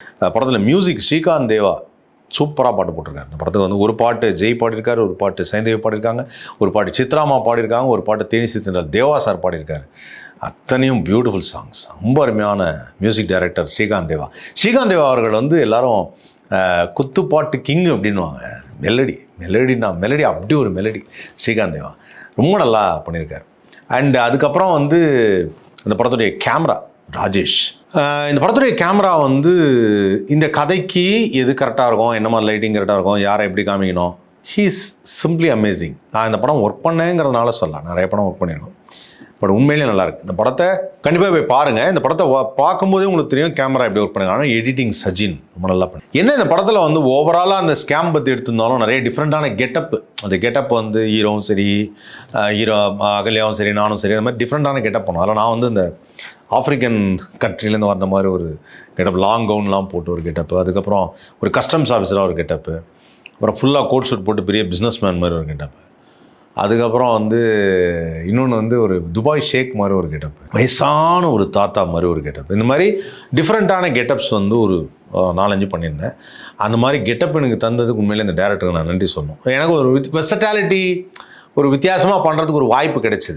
படத்தில் மியூசிக் ஸ்ரீகாந்த் தேவா சூப்பராக பாட்டு போட்டிருக்காரு. இந்த படத்துக்கு வந்து ஒரு பாட்டு ஜெய் பாடியிருக்காரு, ஒரு பாட்டு சைந்தேவி பாடியிருக்காங்க, ஒரு பாட்டு சித்ராமா பாடியிருக்காங்க, ஒரு பாட்டு தேனிசி திண்டல் தேவா சார் பாடியிருக்காரு. அத்தனையும் பியூட்டிஃபுல் சாங்ஸ். ரொம்ப அருமையான மியூசிக் டைரக்டர் ஸ்ரீகாந்த் தேவா. ஸ்ரீகாந்த் தேவா அவர்கள் வந்து எல்லாரும் குத்துப்பாட்டு கிங் அப்படின்வாங்க. மெலடி அப்படி ஒரு மெலடி ஸ்ரீகாந்த் தேவா ரொம்ப நல்லா பண்ணியிருக்காரு. அண்ட் அதுக்கப்புறம் வந்து இந்த படத்துடைய கேமரா ராஜேஷ். இந்த படத்துடைய கேமரா வந்து இந்த கதைக்கு எது கரெக்டாக இருக்கும், என்ன மாதிரி லைட்டிங் கரெக்டாக இருக்கும், யாரை எப்படி காமிக்கணும், ஹீ இஸ் சிம்பிளி அமேசிங். நான் இந்த படம் ஒர்க் பண்ணேங்கிறதுனால சொல்லலாம், நிறைய படம் ஒர்க் பண்ணியிருக்கோம். பட் உண்மையிலேயே நல்லாயிருக்கு. இந்த படத்தை கண்டிப்பாக போய் பாருங்கள். இந்த படத்தை பார்க்கும்போதே உங்களுக்கு தெரியும் கேமரா எப்படி ஒர்க் பண்ணுங்க. ஆனால் எடிட்டிங் சஜின் ரொம்ப நல்லா பண்ணு. என்ன இந்த படத்தில் வந்து ஓவராலாக அந்த ஸ்கேம் பற்றி எடுத்திருந்தாலும் நிறைய டிஃப்ரெண்ட்டான கெட்டப்பு. அந்த கெட்டப் வந்து ஹீரோவும் சரி, ஹீரோ அகல்யாவும் சரி, நானும் சரி, அந்த மாதிரி டிஃப்ரெண்ட்டான கெட்டப் பண்ணும். அதில் நான் வந்து இந்த ஆஃப்ரிக்கன் கண்ட்ரிலேருந்து வந்த மாதிரி ஒரு கெட்டப், லாங் கவுன்லாம் போட்டு ஒரு கெட்டப்பு, அதுக்கப்புறம் ஒரு கஸ்டம்ஸ் ஆஃபீஸராக ஒரு கெட்டப்பு, அப்புறம் ஃபுல்லாக கோட் ஷூட் போட்டு பெரிய பிஸ்னஸ் மேன் மாதிரி ஒரு கெட்டப்பு, அதுக்கப்புறம் வந்து இன்னொன்று வந்து ஒரு துபாய் ஷேக் மாதிரி ஒரு கெட்டப், வயசான ஒரு தாத்தா மாதிரி ஒரு கெட்டப். இந்த மாதிரி டிஃப்ரெண்ட்டான கெட்டப்ஸ் வந்து ஒரு 4-5 பண்ணியிருந்தேன். அந்த மாதிரி கெட்டப் எனக்கு தந்ததுக்கு உண்மையிலே இந்த டேரக்டருக்கு நான் நன்றி சொல்லணும். எனக்கு ஒரு வெர்சட்டாலிட்டி, ஒரு வித்தியாசமாக பண்ணுறதுக்கு ஒரு வாய்ப்பு கிடைச்சிது.